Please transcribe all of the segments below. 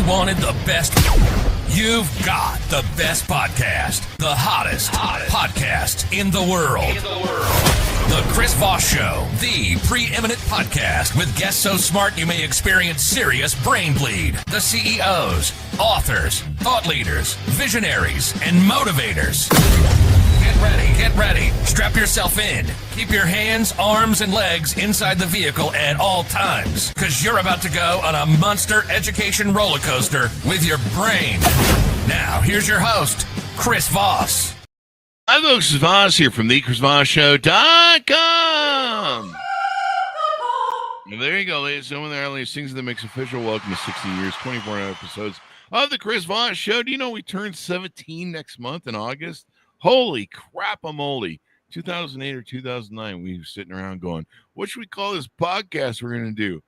wanted the best? You've got the best podcast, the hottest podcast in the world. The Chris Voss Show, the preeminent podcast with guests so smart you may experience serious brain bleed. The CEOs, authors, thought leaders, visionaries, and motivators. Get ready. Strap yourself in. Keep your hands, arms, and legs inside the vehicle at all times, because you're about to go on a monster education roller coaster with your brain. Now, here's your host, Chris Voss. Hi, folks. It's Voss here from the ChrisVossShow.com. And there you go, ladies and gentlemen. There are things that makes official. Welcome to 60 years, 24 episodes of the Chris Voss Show. Do you know we turn 17 next month in August? Holy crap-a-moly. 2008 or 2009, we were sitting around going, what should we call this podcast we're going to do?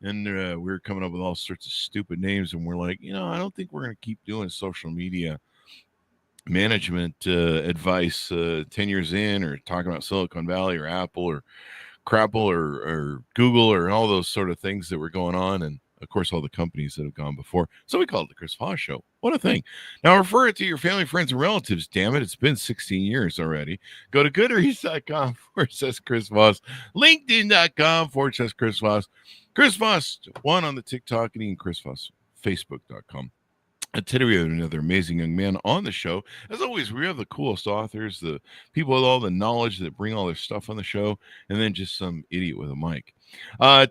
And we were coming up with all sorts of stupid names, and we're like, I don't think we're going to keep doing social media management advice 10 years in, or talking about Silicon Valley or Apple or Crapple or Google or all those sort of things that were going on. And of course, all the companies that have gone before. So we call it the Chris Voss Show. What a thing. Now refer it to your family, friends, and relatives. Damn it. It's been 16 years already. Go to goodreads.com/Chris Voss, LinkedIn.com/Chris Voss, Chris Voss 1 on the TikTok, and even Chris Voss, Facebook.com. And today we have another amazing young man on the show. As always, we have the coolest authors, the people with all the knowledge that bring all their stuff on the show, and then just some idiot with a mic.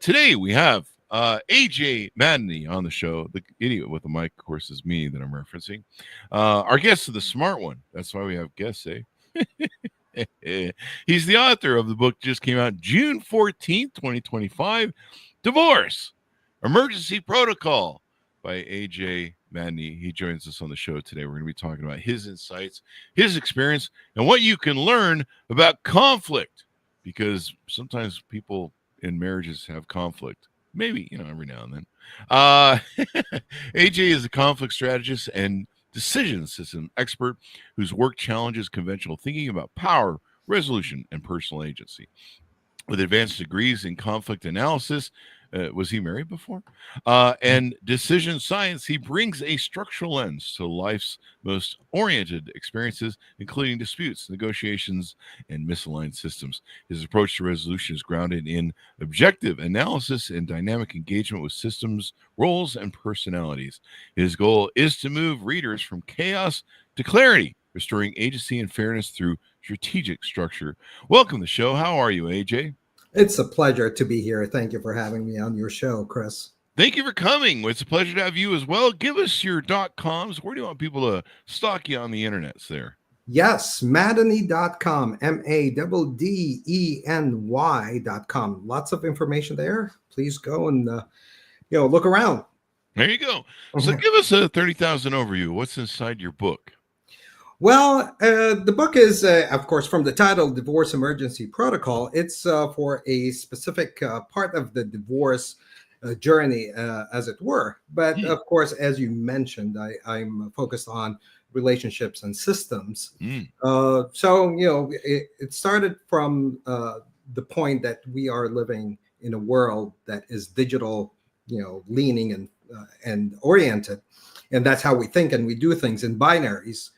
Today we have AJ Maddeny on the show. The idiot with the mic, of course, is me that I'm referencing. Our guest is the smart one. That's why we have guests, eh? He's the author of the book that just came out June 14th, 2025, Divorce, Emergency Protocol by AJ Maddeny. He joins us on the show today. We're going to be talking about his insights, his experience, and what you can learn about conflict, because sometimes people in marriages have conflict. Maybe, every now and then. AJ is a conflict strategist and decision system expert whose work challenges conventional thinking about power, resolution, and personal agency. With advanced degrees in conflict analysis, was he married before? And decision science, he brings a structural lens to life's most oriented experiences, including disputes, negotiations, and misaligned systems. His approach to resolution is grounded in objective analysis and dynamic engagement with systems, roles, and personalities. His goal is to move readers from chaos to clarity, restoring agency and fairness through strategic structure. Welcome to the show. How are you, AJ? It's a pleasure to be here. Thank you for having me on your show, Chris. Thank you for coming. It's a pleasure to have you as well. Give us your .coms. Where do you want people to stalk you on the internets there? Yes, Maddeny.com, MADDENY.com. Lots of information there. Please go and look around. There you go. So give us a 30,000 overview. What's inside your book? Well, the book is, of course, from the title, Divorce Emergency Protocol. It's for a specific part of the divorce journey, as it were. But, of course, as you mentioned, I'm focused on relationships and systems. It started from the point that we are living in a world that is digital, leaning and oriented. And that's how we think and we do things in binaries.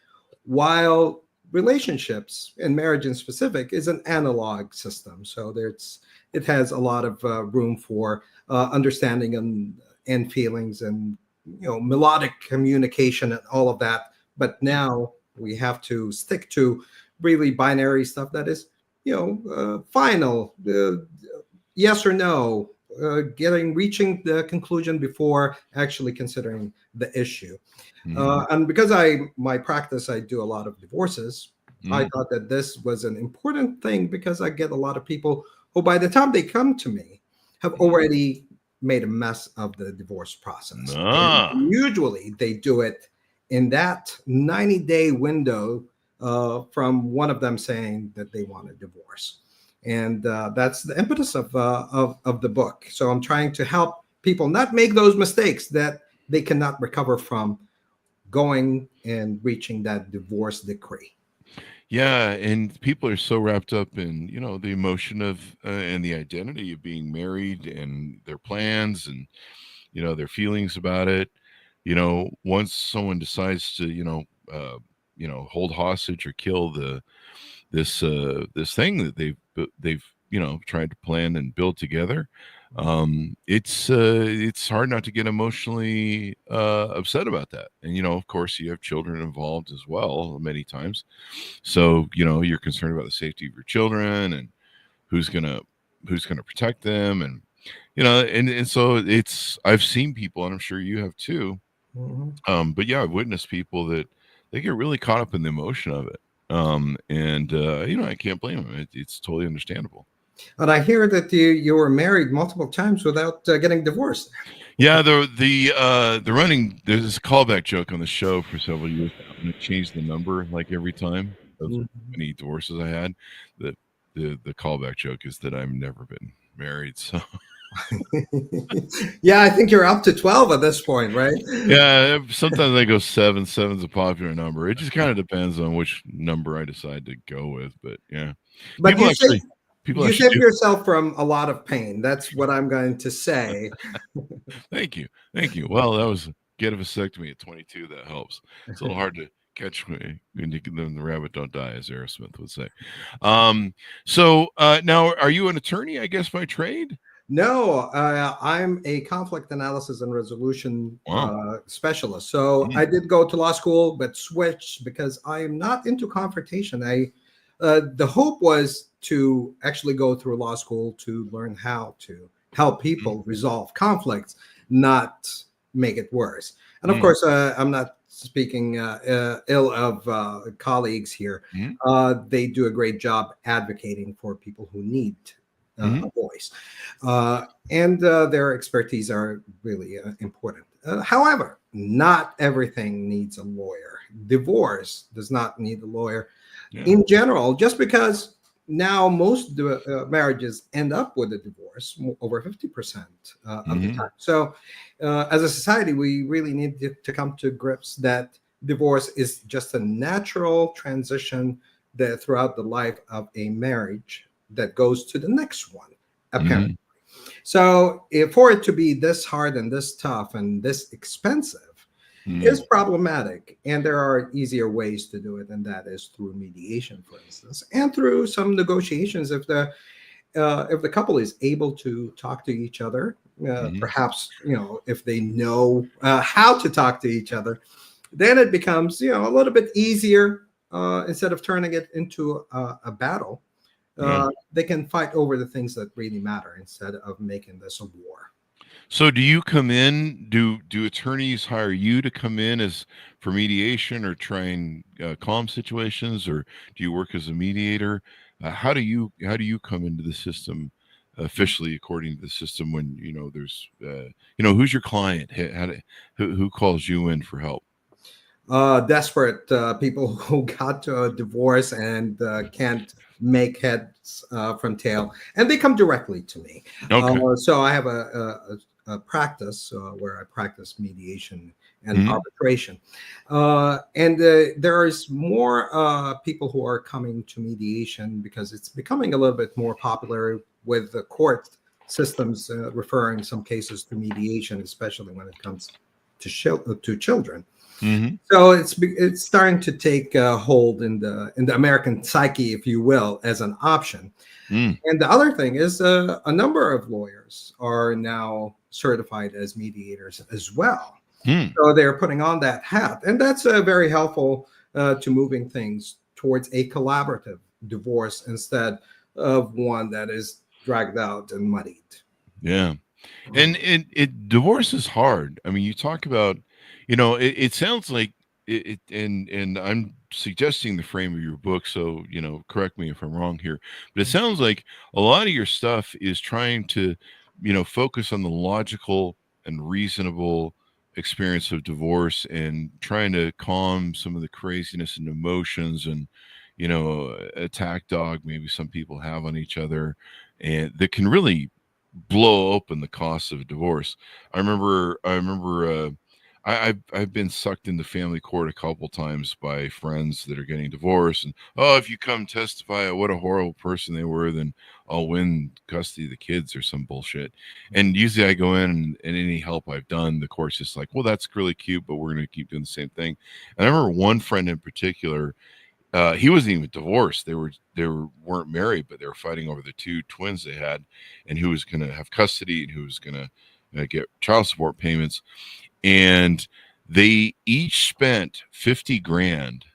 While relationships and marriage in specific is an analog system. So it has a lot of room for understanding and feelings and, melodic communication and all of that. But now we have to stick to really binary stuff that is, final, yes or no, reaching the conclusion before actually considering the issue. And because my practice, I do a lot of divorces. I thought that this was an important thing because I get a lot of people who, by the time they come to me, have already made a mess of the divorce process. And usually they do it in that 90-day window from one of them saying that they want a divorce. And that's the impetus of the book. So I'm trying to help people not make those mistakes that they cannot recover from going and reaching that divorce decree. Yeah, and people are so wrapped up in, the emotion of and the identity of being married and their plans and, their feelings about it. once someone decides to, hold hostage or kill this thing that they've tried to plan and build together, it's hard not to get emotionally upset about that. And of course, you have children involved as well many times, so you're concerned about the safety of your children and who's gonna protect them, and and so I've seen people, and I'm sure you have too. But yeah, I've witnessed people that they get really caught up in the emotion of it. And I can't blame them. It's totally understandable. And I hear that you were married multiple times without getting divorced. Yeah, the running, there's this callback joke on the show for several years now, and it changed the number like every time of how many divorces I had. The callback joke is that I've never been married. So yeah, I think you're up to 12 at this point, right? Yeah, sometimes I go 7. 7's a popular number. It just kind of depends on which number I decide to go with. But yeah, but you save do. yourself from a lot of pain. That's what I'm going to say. Thank you. Well, that was get a vasectomy at 22. That helps. It's a little hard to catch me when the rabbit don't die, as Aerosmith would say. So now, are you an attorney, I guess, by trade? No, I'm a conflict analysis and resolution specialist. So I did go to law school, but switched because I am not into confrontation. The hope was to actually go through law school to learn how to help people resolve conflicts, not make it worse. And of course, I'm not speaking ill of colleagues here. They do a great job advocating for people who need a voice, and their expertise are really important. However, not everything needs a lawyer. Divorce does not need a lawyer in general, just because now most marriages end up with a divorce over 50% of the time. So as a society, we really need to come to grips that divorce is just a natural transition that throughout the life of a marriage that goes to the next one, apparently. So for it to be this hard and this tough and this expensive is problematic. And there are easier ways to do it, and that is through mediation, for instance, and through some negotiations. If the couple is able to talk to each other, perhaps, if they know how to talk to each other, then it becomes, a little bit easier instead of turning it into a battle. They can fight over the things that really matter instead of making this a war. So do you come in, do attorneys hire you to come in as for mediation or try and calm situations, or do you work as a mediator? How do you come into the system officially according to the system when, there's, who's your client? Who calls you in for help? Desperate people who got to a divorce and can't make heads from tail, and they come directly to me. Okay. So I have a practice where I practice mediation and arbitration, and there is more people who are coming to mediation because it's becoming a little bit more popular with the court systems referring some cases to mediation, especially when it comes to children. So it's starting to take hold in the American psyche, if you will, as an option. And the other thing is a number of lawyers are now certified as mediators as well. So they're putting on that hat, and that's very helpful to moving things towards a collaborative divorce instead of one that is dragged out and muddied. Yeah, and divorce is hard. I mean, you talk about. It sounds like it, and I'm suggesting the frame of your book, so correct me if I'm wrong here, but it sounds like a lot of your stuff is trying to, focus on the logical and reasonable experience of divorce and trying to calm some of the craziness and emotions and, attack dog maybe some people have on each other, and that can really blow open the cost of a divorce. I remember I've been sucked into family court a couple times by friends that are getting divorced, and if you come testify what a horrible person they were, then I'll win custody of the kids or some bullshit. And usually I go in and any help I've done, the court's just like, well, that's really cute, but we're going to keep doing the same thing. And I remember one friend in particular, he wasn't even divorced. They weren't married, but they were fighting over the two twins they had, and who was going to have custody and who was going to get child support payments. And they each spent 50 grand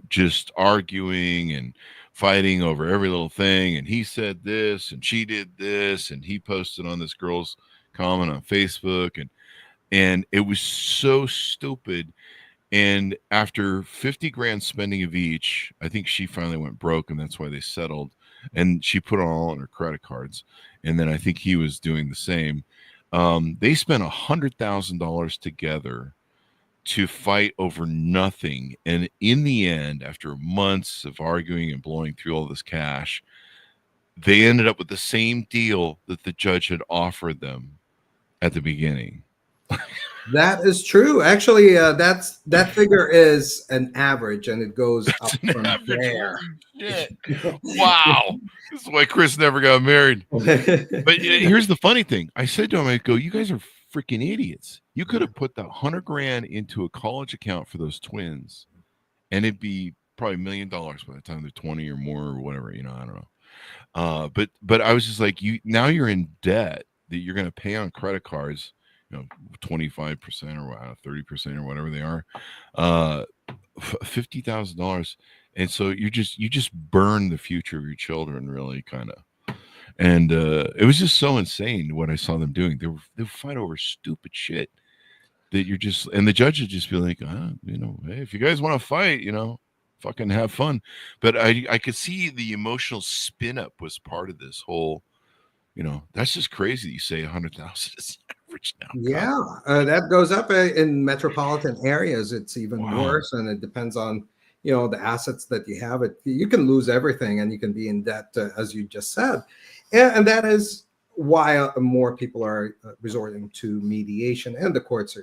just arguing and fighting over every little thing. And he said this and she did this, and he posted on this girl's comment on Facebook, and it was so stupid. And after 50 grand spending of each, I think she finally went broke, and that's why they settled. And she put it all on her credit cards. And then I think he was doing the same. They spent $100,000 together to fight over nothing. And in the end, after months of arguing and blowing through all this cash, they ended up with the same deal that the judge had offered them at the beginning. That is true. Actually, that figure is an average, and it goes up from there. Wow. This is why Chris never got married. But here's the funny thing. I said to him, I go, you guys are freaking idiots. You could have put that 100 grand into a college account for those twins, and it'd be probably $1 million by the time they're 20 or more or whatever, I don't know. But I was just like, now you're in debt that you're going to pay on credit cards, 25% or 30% or whatever they are, $50,000. And so you just burn the future of your children, really, kind of. And it was just so insane what I saw them doing. They would fight over stupid shit that and the judge would just be like, hey, if you guys want to fight, fucking have fun. But I could see the emotional spin up was part of this whole, that's just crazy. You say 100,000 is average now. Yeah, that goes up in metropolitan areas. It's even worse, and it depends on the assets that you have. You can lose everything, and you can be in debt, as you just said, and that is why more people are resorting to mediation, and the courts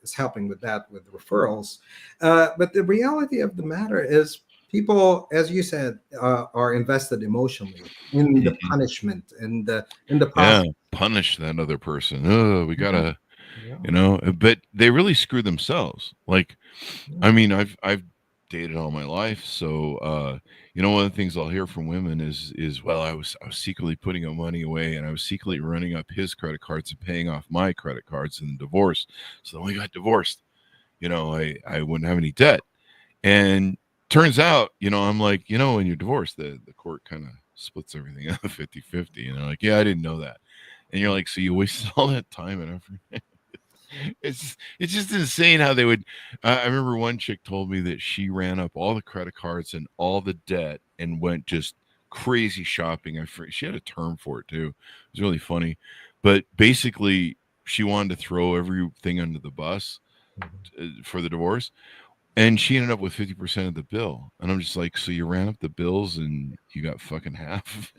is helping with that with referrals. But the reality of the matter is, people, as you said, are invested emotionally in the punishment and in the process. Yeah, punish that other person. Oh, we gotta, But they really screw themselves. Like, I mean, I've dated all my life, so one of the things I'll hear from women is well, I was secretly putting money away, and I was secretly running up his credit cards and paying off my credit cards in the divorce. So when we got divorced, I wouldn't have any debt. And turns out, I'm like, when you're divorced, the court kind of splits everything out 50-50. And they're like, yeah, I didn't know that. And you're like, so you wasted all that time and effort. It's just insane how they would. I remember one chick told me that she ran up all the credit cards and all the debt and went just crazy shopping. She had a term for it too. It was really funny. But basically, she wanted to throw everything under the bus for the divorce. And she ended up with 50% of the bill. And I'm just like, so you ran up the bills and you got fucking half?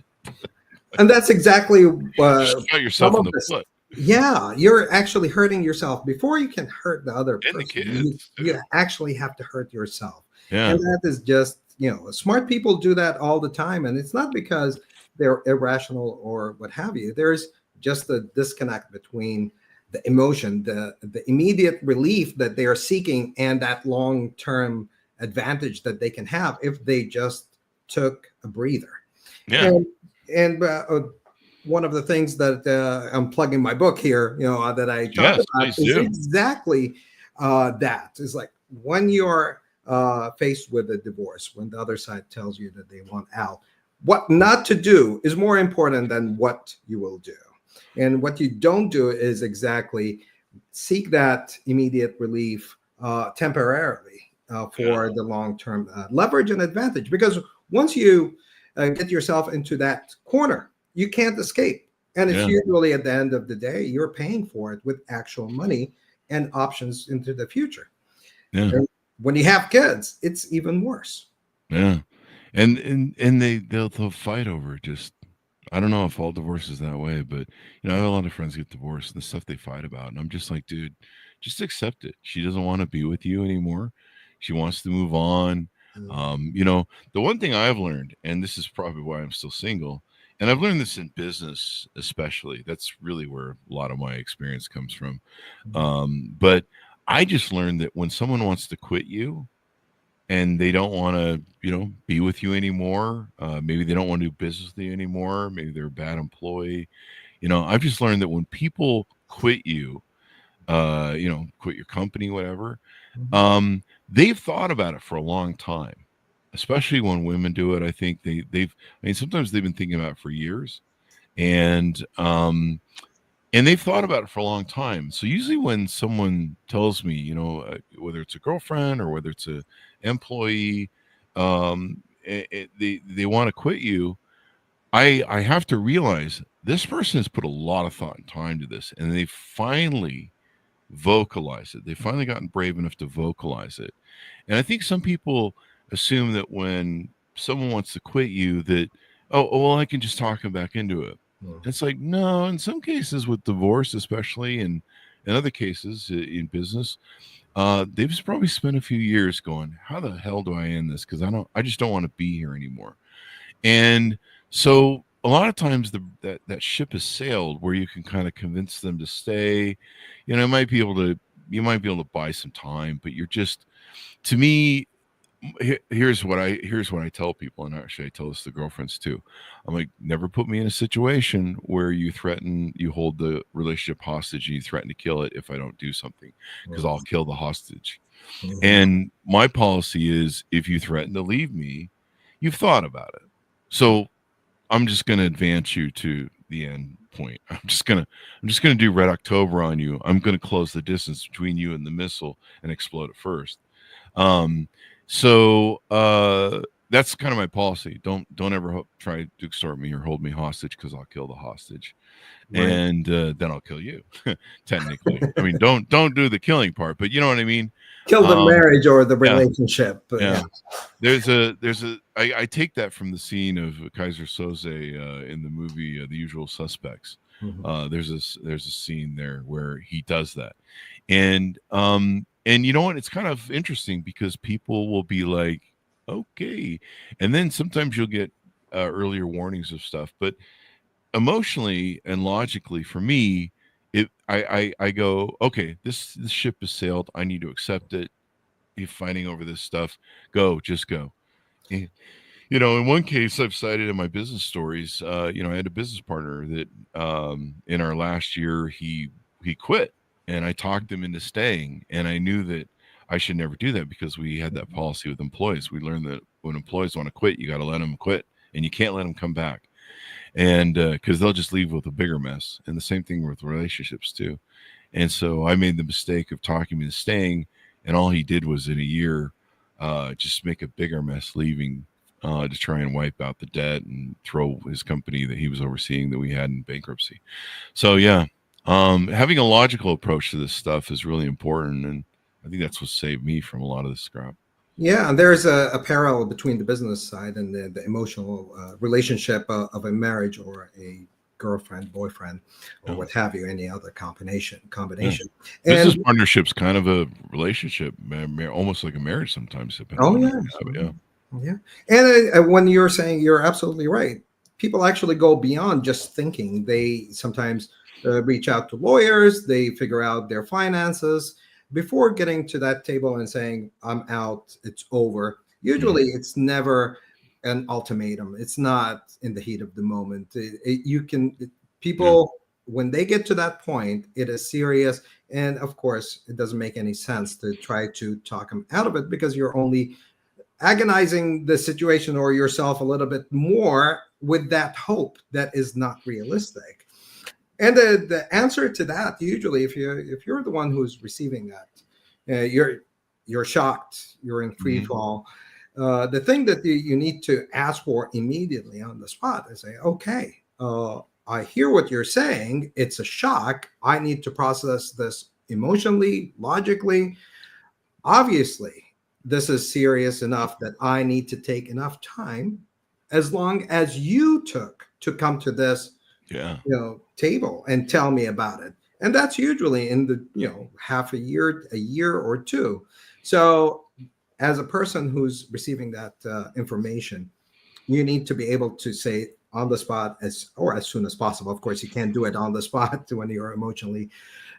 And that's exactly you got yourself in the foot. Yeah, you're actually hurting yourself before you can hurt the other person. And the kids. You actually have to hurt yourself. Yeah. And that is just, smart people do that all the time. And it's not because they're irrational or what have you. There's just a disconnect between the emotion, the immediate relief that they are seeking, and that long-term advantage that they can have if they just took a breather. Yeah. And one of the things that I'm plugging my book here, that I talk about is exactly that. Is like when you're faced with a divorce, when the other side tells you that they want out, what not to do is more important than what you will do. And what you don't do is exactly seek that immediate relief temporarily for the long-term leverage and advantage. Because once you get yourself into that corner, you can't escape. And it's usually at the end of the day, you're paying for it with actual money and options into the future. Yeah. And when you have kids, it's even worse. Yeah. And they'll fight over just, I don't know if all divorce is that way, but I have a lot of friends get divorced and the stuff they fight about. And I'm just like, dude, just accept it. She doesn't want to be with you anymore. She wants to move on. The one thing I've learned, and this is probably why I'm still single, and I've learned this in business especially. That's really where a lot of my experience comes from. But I just learned that when someone wants to quit you and they don't want to, be with you anymore, maybe they don't want to do business with you anymore, maybe they're a bad employee. I've just learned that when people quit you, quit your company, whatever, they've thought about it for a long time, especially when women do it. I think sometimes they've been thinking about it for years, and they've thought about it for a long time. So usually when someone tells me, whether it's a girlfriend or whether it's a employee, they want to quit you, I have to realize this person has put a lot of thought and time to this, and they finally vocalize it. They've finally gotten brave enough to vocalize it. And I think some people assume that when someone wants to quit you that, well, I can just talk them back into it. It's like, no, in some cases with divorce, especially, and in other cases in business, they've probably spent a few years going, how the hell do I end this? Because I just don't want to be here anymore. And so a lot of times that ship has sailed where you can kind of convince them to stay. You might be able to buy some time, but you're just, to me, here's what I tell people, and actually I tell this to girlfriends too. I'm like, never put me in a situation where you hold the relationship hostage and you threaten to kill it if I don't do something, because I'll kill the hostage. And my policy is, if you threaten to leave me, you've thought about it. So I'm just going to advance you to the end point. I'm just going to do Red October on you. I'm going to close the distance between you and the missile and explode it first. So that's kind of my policy. Don't ever try to extort me or hold me hostage, because I'll kill the hostage, right. And then I'll kill you. Technically, I mean, don't do the killing part, but you know what I mean. Kill the marriage or the relationship. Yeah. I take that from the scene of Kaiser Soze in the movie The Usual Suspects. There's a scene there where he does that, and you know what? It's kind of interesting because people will be like, okay. And then sometimes you'll get earlier warnings of stuff. But emotionally and logically, for me, I go, okay, this ship has sailed. I need to accept it. You're fighting over this stuff. Just go. And, in one case I've cited in my business stories, I had a business partner that in our last year, he quit. And I talked him into staying, and I knew that I should never do that, because we had that policy with employees. We learned that when employees want to quit, you got to let them quit, and you can't let them come back, and because they'll just leave with a bigger mess. And the same thing with relationships too. And so I made the mistake of talking him into staying, and all he did was in a year just make a bigger mess, leaving to try and wipe out the debt and throw his company that he was overseeing that we had in bankruptcy. So yeah. Having a logical approach to this stuff is really important, and I think that's what saved me from a lot of this crap. Yeah, there's a parallel between the business side and the emotional relationship of a marriage or a girlfriend, boyfriend, or what have you, any other combination. Yeah. Business partnership's kind of a relationship, almost like a marriage sometimes. Yeah. And when you're saying, you're absolutely right. People actually go beyond just thinking. They sometimes reach out to lawyers. They figure out their finances before getting to that table and saying, I'm out, it's over. Usually it's never an ultimatum. It's not in the heat of the moment. People, when they get to that point, it is serious. And of course, it doesn't make any sense to try to talk them out of it, because you're only agonizing the situation or yourself a little bit more with that hope that is not realistic. And the answer to that, usually, if you're the one who's receiving that, you're shocked, you're in free fall. The thing that you need to ask for immediately on the spot is say, okay, I hear what you're saying. It's a shock. I need to process this emotionally, logically. Obviously, this is serious enough that I need to take enough time, as long as you took to come to this table and tell me about it. And that's usually in the, half a year or two. So as a person who's receiving that information, you need to be able to say on the spot as soon as possible. Of course, you can't do it on the spot when you're emotionally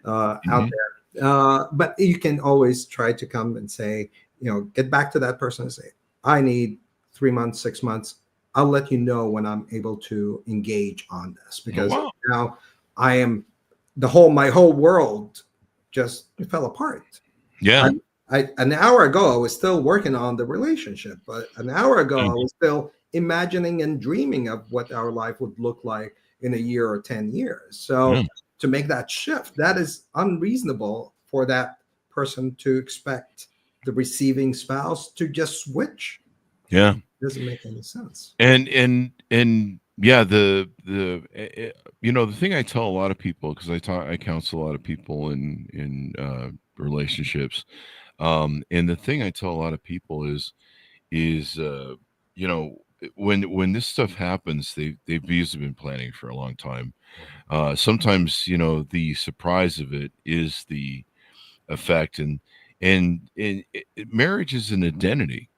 out there. But you can always try to come and say, get back to that person and say, I need 3 months, 6 months. I'll let you know when I'm able to engage on this, because now I am my whole world just fell apart. Yeah. An hour ago, I was still working on the relationship, but an hour ago, I was still imagining and dreaming of what our life would look like in a year or 10 years. So to make that shift, that is unreasonable for that person to expect the receiving spouse to just switch. Yeah. It doesn't make any sense. And yeah, the thing I tell a lot of people, because I counsel a lot of people in relationships, and the thing I tell a lot of people is when this stuff happens, they've usually been planning for a long time. Sometimes the surprise of it is the effect, and marriage is an identity.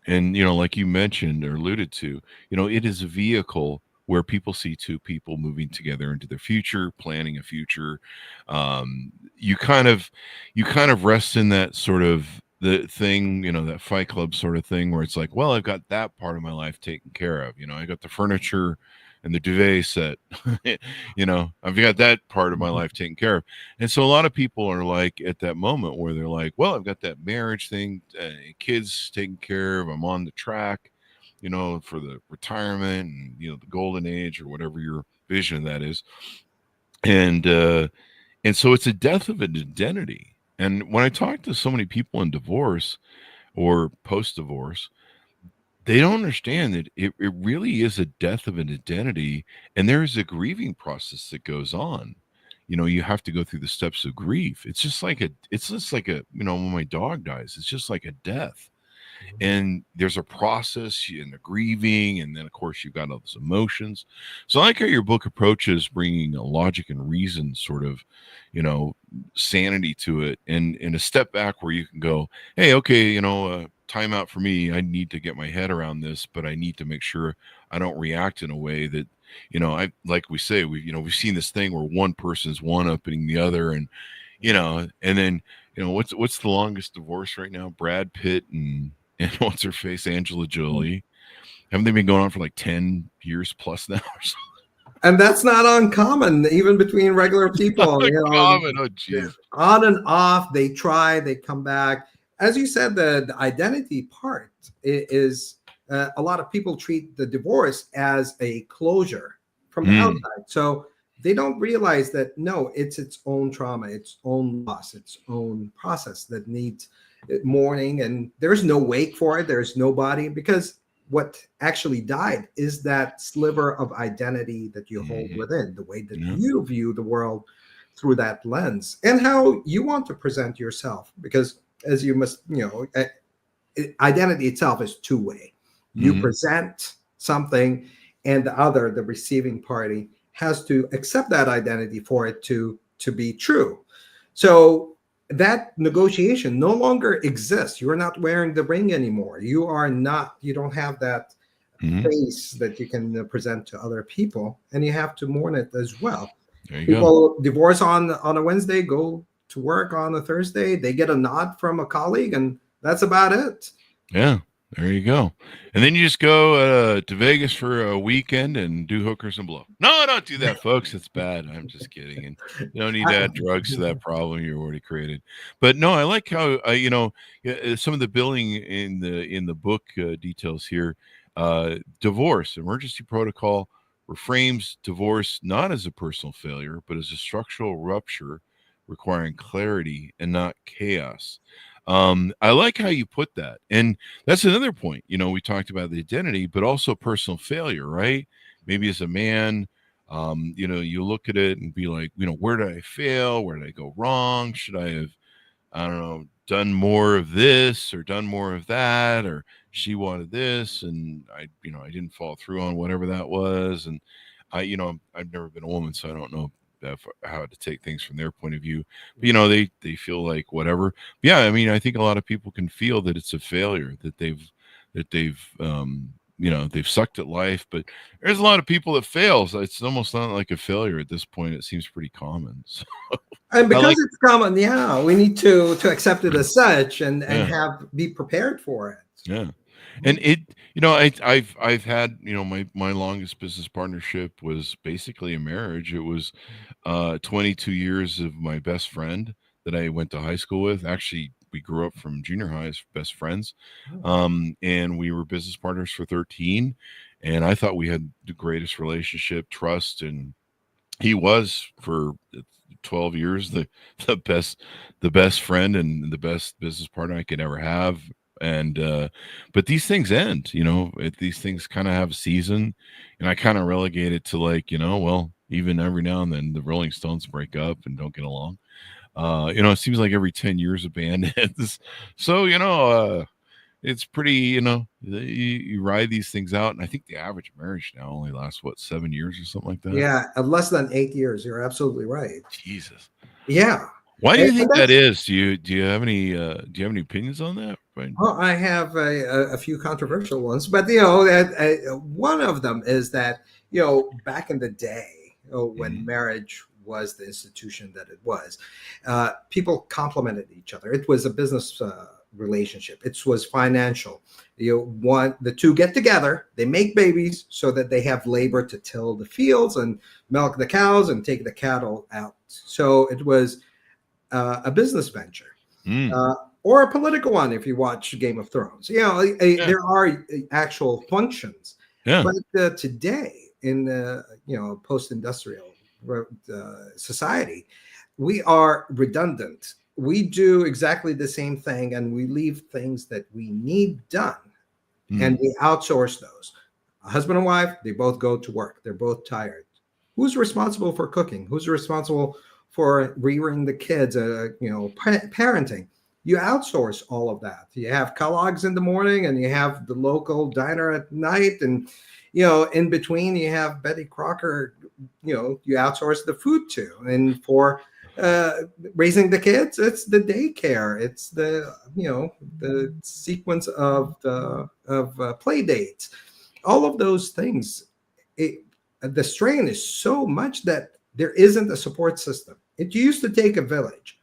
And, like you mentioned or alluded to, it is a vehicle where people see two people moving together into their future, planning a future. You kind of rest in that sort of the thing, that Fight Club sort of thing where it's like, well, I've got that part of my life taken care of. I got the furniture and the duvet set, I've got that part of my life taken care of. And so a lot of people are like at that moment where they're like, well, I've got that marriage thing, kids taken care of. I'm on the track, for the retirement and, the golden age or whatever your vision of that is. And so it's a death of an identity. And when I talk to so many people in divorce or post-divorce, they don't understand that it really is a death of an identity, and there is a grieving process that goes on. You have to go through the steps of grief. It's just like when my dog dies, it's just like a death. And there's a process in the grieving, and then of course you've got all those emotions. So I like how your book approaches bringing a logic and reason sort of, sanity to it, and a step back where you can go, hey, okay, time out for me. I need to get my head around this, but I need to make sure I don't react in a way that, I like we say, we've seen this thing where one person's one-upping the other, and and then what's the longest divorce right now? Brad Pitt and what's her face, Angela Jolie. Haven't they been going on for like 10 years plus now or something? And that's not uncommon, even between regular people. Uncommon. Oh, geez. On and off, they try, they come back. As you said, the identity part is a lot of people treat the divorce as a closure from the outside. So they don't realize that, no, it's its own trauma, its own loss, its own process that needs mourning. And there's no wake for it. There's nobody, because what actually died is that sliver of identity that you hold within, the way that you view the world through that lens, and how you want to present yourself. Because as you must, identity itself is two-way. You present something, and the receiving party, has to accept that identity for it to be true. So that negotiation no longer exists. You are not wearing the ring anymore. You don't have that face that you can present to other people, and you have to mourn it as well. People divorce on a Wednesday, go to work on a Thursday, they get a nod from a colleague, and that's about it. Yeah, there you go. And then you just go to Vegas for a weekend and do hookers and blow. No, don't do that, folks. It's bad. I'm just kidding. And you don't need to add drugs to that problem you already created. But no, I like how some of the billing in the book details here. Divorce emergency protocol reframes divorce not as a personal failure, but as a structural rupture requiring clarity and not chaos. I like how you put that. And that's another point. We talked about the identity, but also personal failure, right? Maybe as a man, you look at it and be like, where did I fail? Where did I go wrong? Should I have, I don't know, done more of this or done more of that? Or she wanted this and I didn't follow through on whatever that was. And I've never been a woman, so I don't know how to take things from their point of view. But, you know, they feel like whatever. Yeah, I mean, I think a lot of people can feel that it's a failure, that they've you know, they've sucked at life. But there's a lot of people that fail, so it's almost not like a failure at this point. It seems pretty common. So, And because it's common, yeah, we need to accept it as such and be prepared for it. Yeah. And it, you know, I've had, you know, my longest business partnership was basically a marriage. It was 22 years of my best friend that I went to high school with. Actually, we grew up from junior high as best friends. And we were business partners for 13. And I thought we had the greatest relationship, trust, and he was for 12 years the best friend and the best business partner I could ever have. And but these things end, you know, these things kind of have a season, and I kind of relegate it to, like, you know, well, even every now and then the Rolling Stones break up and don't get along. You know, it seems like every 10 years a band ends. So, you know, it's pretty, you know, you ride these things out. And I think the average marriage now only lasts, what, 7 years or something like that? Yeah, less than 8 years. You're absolutely right. Jesus. Yeah. Why do you think that is? Do you have any opinions on that? Right. Well, I have a few controversial ones, but, you know, one of them is that, you know, back in the day, when marriage was the institution that it was, people complemented each other. It was a business relationship. It was financial. You want the two get together, they make babies so that they have labor to till the fields and milk the cows and take the cattle out. So it was a business venture. Or a political one, if you watch Game of Thrones. You know, there are actual functions. Yeah. But today, in you know, post-industrial society, we are redundant. We do exactly the same thing, and we leave things that we need done, and we outsource those. A husband and wife, they both go to work. They're both tired. Who's responsible for cooking? Who's responsible for rearing the kids? You know, parenting. You outsource all of that. You have Kellogg's in the morning, and you have the local diner at night, and, you know, in between you have Betty Crocker. You know, you outsource the food to, and for raising the kids, it's the daycare. It's the, you know, the sequence of play dates. All of those things. The strain is so much that there isn't a support system. It used to take a village.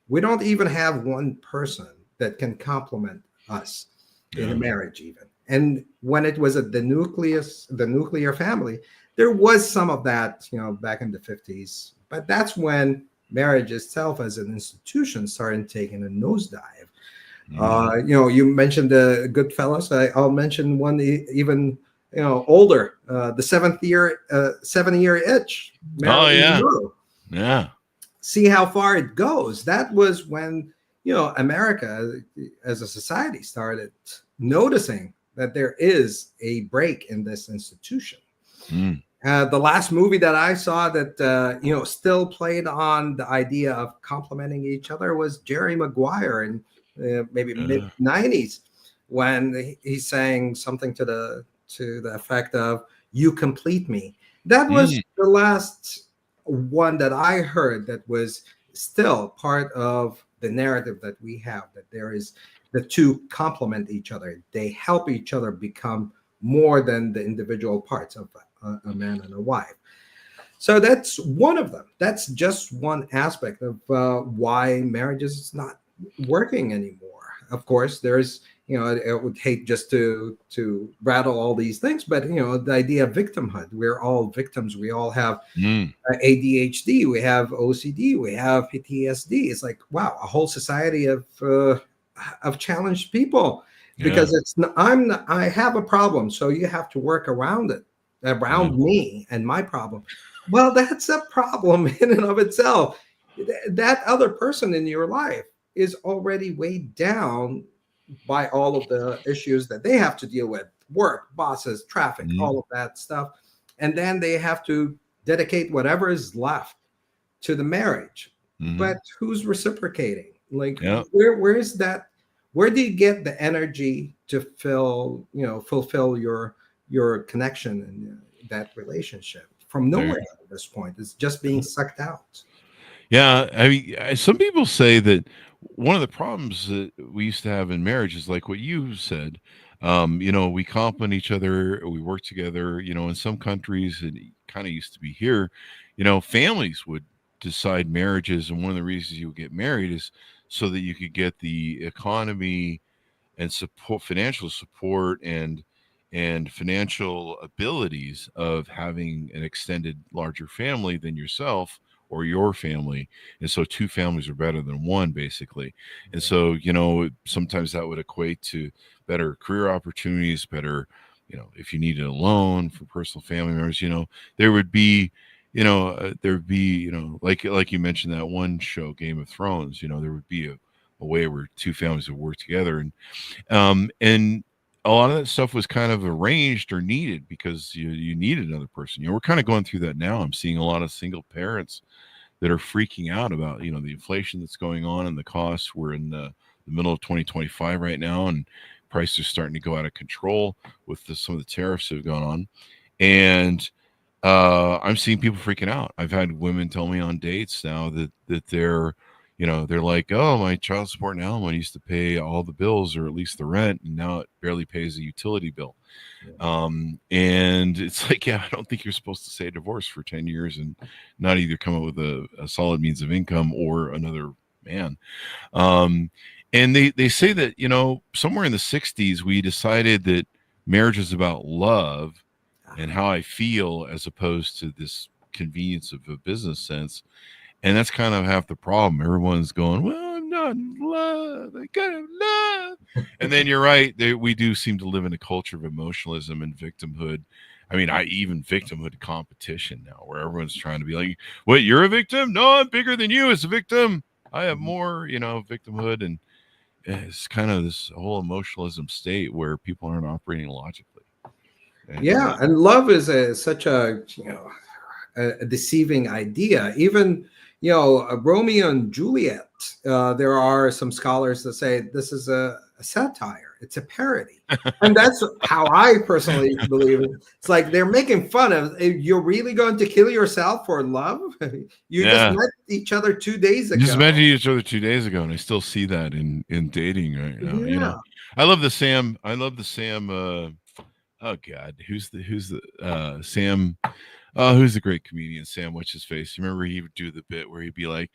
We don't even have one person that can complement us in a marriage even. And when it was the nuclear family, there was some of that, you know, back in the 50s. But that's when marriage itself as an institution started taking a nosedive. You know, you mentioned the Goodfellas. I'll mention one even, you know, older, the 7-year itch. Yeah. See how far it goes. That was when, you know, America as a society started noticing that there is a break in this institution. The last movie that I saw that, you know, still played on the idea of complementing each other was Jerry Maguire in maybe mid-90s, when he's saying something to the effect of, "You complete me." That was the last one that I heard that was still part of the narrative that we have, that there is the two complement each other. They help each other become more than the individual parts of a man and a wife. So that's one of them. That's just one aspect of why marriage is not working anymore. Of course, there's, you know, I would hate just to rattle all these things, but, you know, the idea of victimhood. We're all victims. We all have ADHD. We have OCD. We have PTSD. It's like, wow, a whole society of challenged people, because I have a problem, so you have to work around it, around me and my problem. Well, that's a problem in and of itself. That other person in your life is already weighed down by all of the issues that they have to deal with: work, bosses, traffic, all of that stuff. And then they have to dedicate whatever is left to the marriage. But who's reciprocating? Like, where is that? Where do you get the energy to fulfill your connection and that relationship? from nowhere at this point. It's just being sucked out. Yeah, I mean, some people say that one of the problems that we used to have in marriage is like what you said. We complement each other, we work together. In some countries, it kind of used to be here. Families would decide marriages, and one of the reasons you would get married is so that you could get the economy and financial support, and financial abilities of having an extended larger family than yourself or your family. And so two families are better than one, basically. And so, sometimes that would equate to better career opportunities, better, if you needed a loan for personal family members, there would be, like you mentioned that one show, Game of Thrones, there would be a way where two families would work together. And a lot of that stuff was kind of arranged or needed because you needed another person. We're kind of going through that now. I'm seeing a lot of single parents that are freaking out about, the inflation that's going on and the costs. We're in the middle of 2025 right now, and prices are starting to go out of control with some of the tariffs that have gone on. And I'm seeing people freaking out. I've had women tell me on dates now that they're like, oh, my child support and alimony used to pay all the bills, or at least the rent, and now it barely pays the utility bill. And it's like, I don't think you're supposed to stay divorced for 10 years and not either come up with a solid means of income or another man. And they say that, somewhere in the 60s, we decided that marriage is about love and how I feel, as opposed to this convenience of a business sense. And that's kind of half the problem. Everyone's going, well, I'm not in love. I got love. And then you're right. We do seem to live in a culture of emotionalism and victimhood. I mean, even victimhood competition now, where everyone's trying to be like, what, you're a victim? No, I'm bigger than you as a victim. I have more, victimhood. And it's kind of this whole emotionalism state where people aren't operating logically. And love is such a deceiving idea. Even Romeo and Juliet, there are some scholars that say this is a satire. It's a parody. And that's how I personally believe it. It's like they're making fun of, you're really going to kill yourself for love? You just met each other 2 days ago. Just met each other 2 days ago, and I still see that in dating right now. Yeah. I love the Sam. Oh God, who's the Sam? Oh, who's the great comedian? Sam, what's his face? You remember he would do the bit where he'd be like,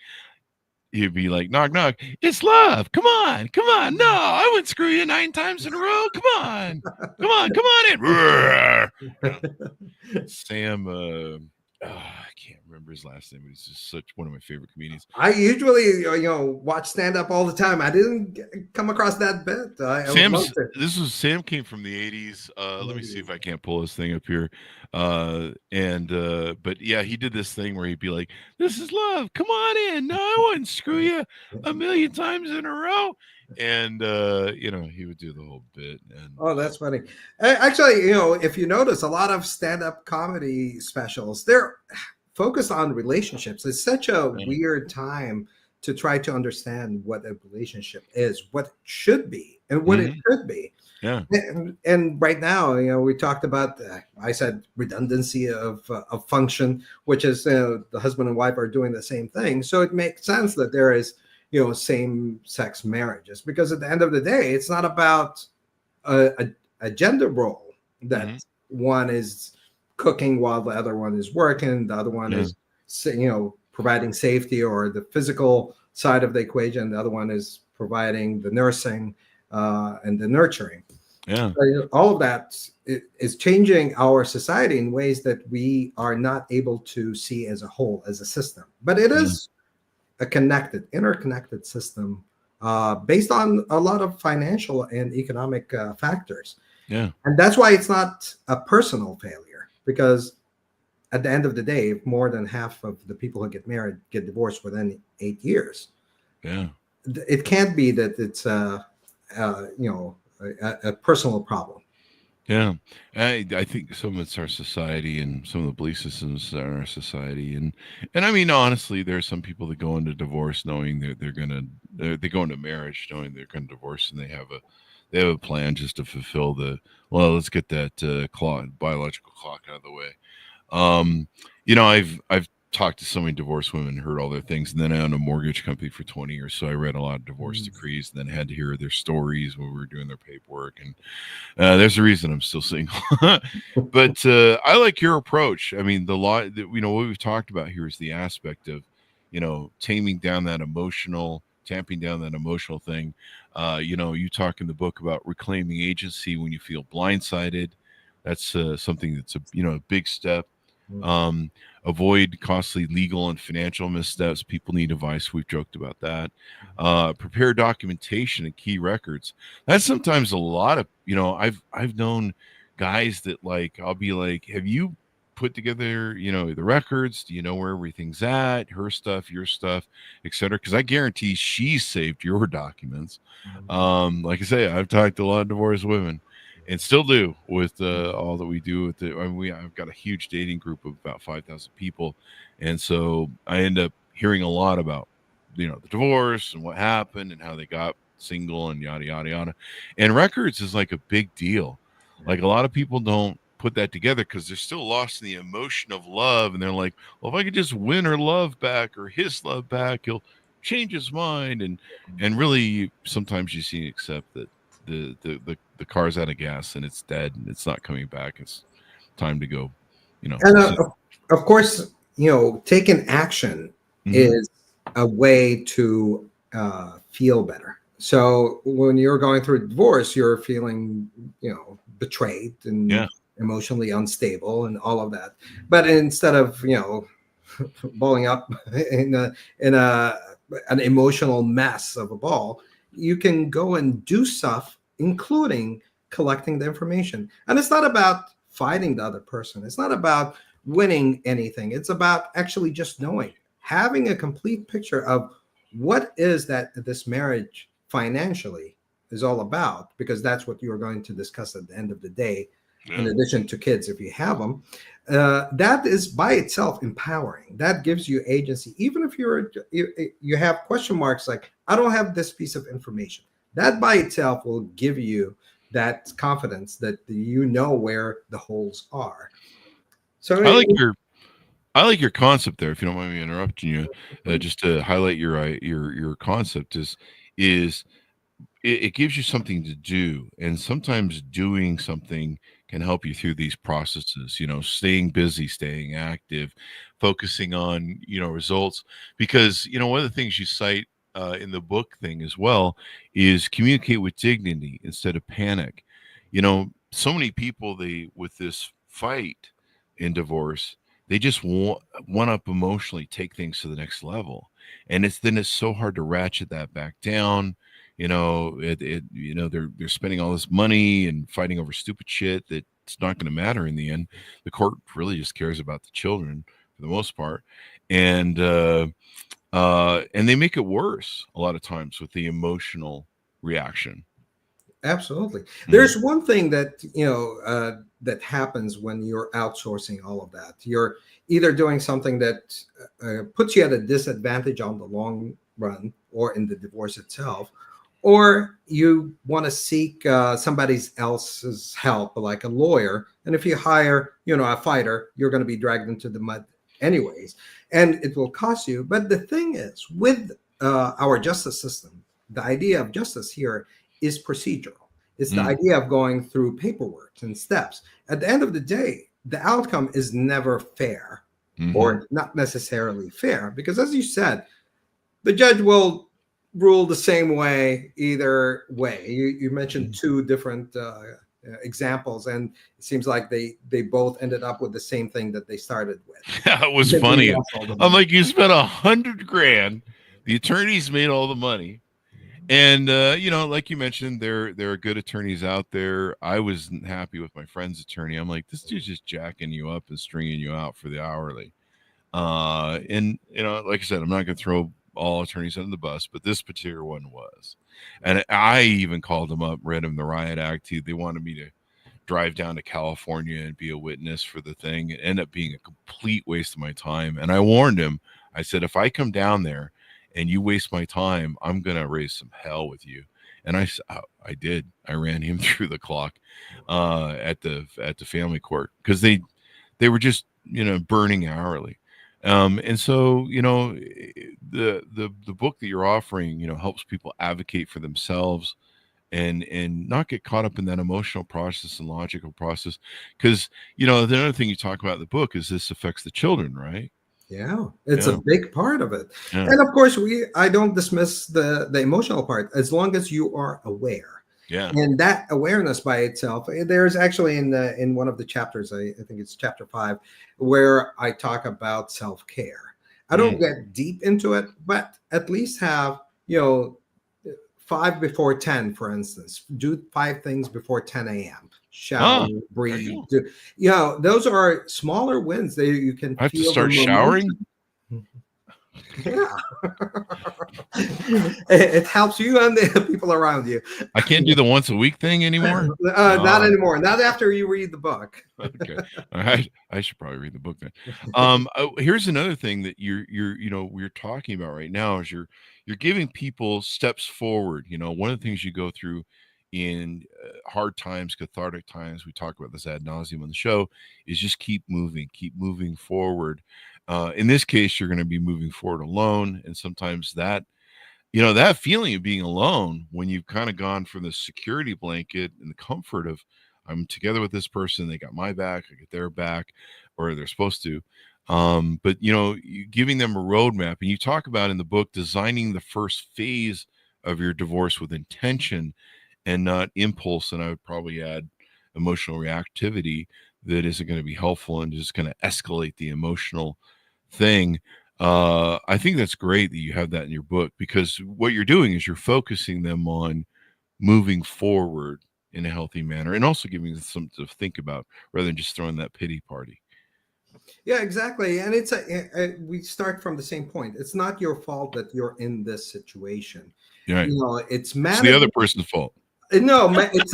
knock, knock. It's love. Come on. No, I wouldn't screw you 9 times in a row. Come on in. Sam, I can't remember his last name, but he's just such one of my favorite comedians. I usually, watch stand-up all the time. I didn't come across that bit. Sam came from the 80s. Let me see if I can't pull this thing up here. But yeah, he did this thing where he'd be like, this is love. Come on in. No, I wouldn't screw you 1,000,000 times in a row. And he would do the whole bit. And that's funny. Actually, if you notice, a lot of stand-up comedy specials, they're focused on relationships. It's such a weird time to try to understand what a relationship is, what it should be, and what it could be. Yeah. And right now, we talked about, I said, redundancy of function, which is the husband and wife are doing the same thing. So it makes sense that there is, same-sex marriages, because at the end of the day, it's not about a gender role that one is cooking while the other one is working, the other one is, providing safety or the physical side of the equation, the other one is providing the nursing and the nurturing. Yeah, all of that is changing our society in ways that we are not able to see as a whole, as a system. But it is a interconnected system based on a lot of financial and economic factors. Yeah, and that's why it's not a personal failure, because at the end of the day, if more than half of the people who get married get divorced within 8 years, it can't be that it's a personal problem. Yeah, I think some of it's our society and some of the belief systems in our society, and I mean, honestly, there are some people that go into divorce knowing that they go into marriage knowing they're going to divorce, and they have a plan just to fulfill let's get that biological clock out of the way. You know, I've talked to so many divorced women, heard all their things, and then I owned a mortgage company for 20 years, so I read a lot of divorce decrees, and then had to hear their stories when we were doing their paperwork. And there's a reason I'm still single. But I like your approach. I mean, the law, you know, what we've talked about here is the aspect of, you know, tamping down that emotional thing. You know, you talk in the book about reclaiming agency when you feel blindsided. That's something that's a big step. Avoid costly legal and financial missteps. People need advice. We've joked about that. Prepare documentation and key records. That's sometimes a lot of, you know, I've known guys that, like, I'll be like, have you put together, you know, the records? Do you know where everything's at? Her stuff, your stuff, etc. Because I guarantee she's saved your documents. Like I say, I've talked to a lot of divorced women, and still do, with all that we do with it. I mean, I've got a huge dating group of about 5,000 people, and so I end up hearing a lot about, you know, the divorce and what happened and how they got single and yada yada yada. And records is like a big deal. Like, a lot of people don't put that together because they're still lost in the emotion of love, and they're like, well, if I could just win her love back or his love back, he'll change his mind. And really, sometimes you see and accept that the car's out of gas and it's dead and it's not coming back. It's time to go, you know. And of course, you know, taking action is a way to feel better. So when you're going through a divorce, you're feeling, you know, betrayed and emotionally unstable and all of that. But instead of, you know, balling up in an emotional mess of a ball, you can go and do stuff, including collecting the information. And it's not about fighting the other person. It's not about winning anything. It's about actually just knowing, having a complete picture of what is that this marriage financially is all about, because that's what you're going to discuss at the end of the day, in addition to kids, if you have them. That is by itself empowering. That gives you agency. Even if you have question marks, like, I don't have this piece of information, that by itself will give you that confidence that you know where the holes are. So I like your concept there. If you don't mind me interrupting you, just to highlight your concept is it gives you something to do, and sometimes doing something can help you through these processes. You know, staying busy, staying active, focusing on, you know, results. Because, you know, one of the things you cite in the book thing as well is communicate with dignity instead of panic. You know, so many people, with this fight in divorce, they just want up emotionally, take things to the next level, and it's so hard to ratchet that back down. You know, you know, they're spending all this money and fighting over stupid shit that it's not going to matter in the end. The court really just cares about the children for the most part, and they make it worse a lot of times with the emotional reaction. Absolutely. There's one thing that, you know, that happens when you're outsourcing all of that. You're either doing something that puts you at a disadvantage on the long run or in the divorce itself, or you want to seek somebody else's help, like a lawyer. And if you hire, you know, a fighter, you're going to be dragged into the mud anyways, and it will cost you. But the thing is, with our justice system, the idea of justice here is procedural. It's the idea of going through paperwork and steps. At the end of the day, the outcome is never fair, or not necessarily fair, because, as you said, the judge will rule the same way either way. You mentioned two different examples, and it seems like they both ended up with the same thing that they started with. Yeah, it was funny. I'm like, you spent $100,000. The attorneys made all the money. And, you know, like you mentioned, there are good attorneys out there. I wasn't happy with my friend's attorney. I'm like, this dude's just jacking you up and stringing you out for the hourly. And, you know, like I said, I'm not going to throw all attorneys under the bus, but this particular one was. And I even called him up, read him the riot act. They wanted me to drive down to California and be a witness for the thing. It ended up being a complete waste of my time. And I warned him. I said, if I come down there and you waste my time, I'm going to raise some hell with you. And I did. I ran him through the clock at the family court, because they were just burning hourly. And so, the book that you're offering, helps people advocate for themselves and not get caught up in that emotional process and logical process. Because, the other thing you talk about in the book is this affects the children, right? Yeah, it's Yeah. a big part of it. Yeah. And of course, I don't dismiss the emotional part as long as you are aware. Yeah. And that awareness by itself, there's actually in one of the chapters, I think it's chapter 5, where I talk about self-care. I don't get deep into it, but at least have, 5 before 10, for instance. Do 5 things before 10 a.m. Shower, breathe. Those are smaller wins. You can I have to feel start the showering. Yeah. It helps you and the people around you. I can't do the once a week thing anymore. Not anymore. Not after you read the book. Okay. All right. I should probably read the book then. Here's another thing that we're talking about right now is you're giving people steps forward. One of the things you go through in hard times, cathartic times, we talk about this ad nauseum on the show, is just keep moving forward. In this case, you're going to be moving forward alone. And sometimes that feeling of being alone, when you've kind of gone from the security blanket and the comfort of, I'm together with this person, they got my back, I get their back, or they're supposed to. But you giving them a roadmap, and you talk about in the book designing the first phase of your divorce with intention and not impulse. And I would probably add emotional reactivity that isn't going to be helpful and just going to escalate the emotional thing. I think that's great that you have that in your book, because what you're doing is you're focusing them on moving forward in a healthy manner and also giving them something to think about rather than just throwing that pity party. Yeah, exactly. And it's we start from the same point. It's not your fault that you're in this situation. Right. It's the other person's fault. No, it's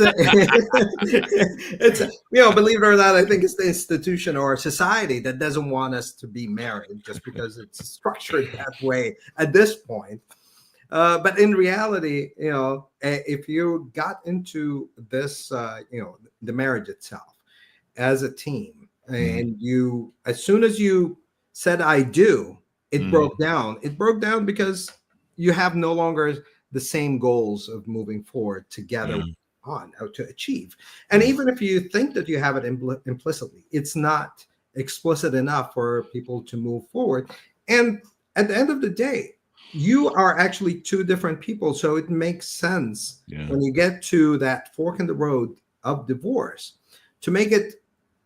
believe it or not, I think it's the institution or society that doesn't want us to be married just because it's structured that way at this point. But in reality, if you got into this, the marriage itself as a team, and you, as soon as you said "I do," it broke down. It broke down because you have no longer the same goals of moving forward together on how to achieve. And even if you think that you have it implicitly, it's not explicit enough for people to move forward. And at the end of the day, you are actually 2 different people. So it makes sense when you get to that fork in the road of divorce to make it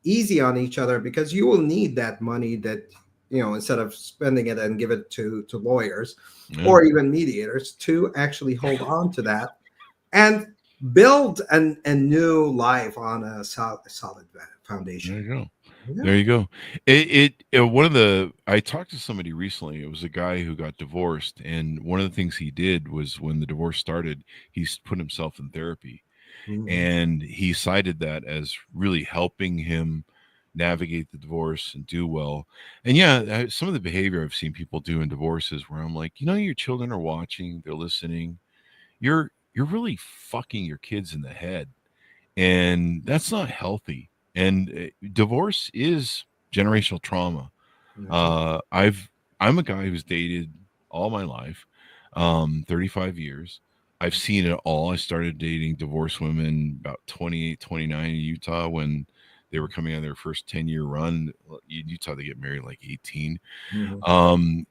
easy on each other, because you will need that money that, instead of spending it and give it to lawyers or even mediators, to actually hold on to that and build a new life on a solid foundation. There you go. Yeah. There you go. I talked to somebody recently. It was a guy who got divorced, and one of the things he did was, when the divorce started, he put himself in therapy, and he cited that as really helping him navigate the divorce and do well. And some of the behavior I've seen people do in divorces, where I'm like, your children are watching, they're listening, you're really fucking your kids in the head, and that's not healthy. And divorce is generational trauma. I'm a guy who's dated all my life, 35 years. I've seen it all. I started dating divorced women about 28, 29 in Utah when they were coming on their first 10-year run. In Utah, they get married like 18.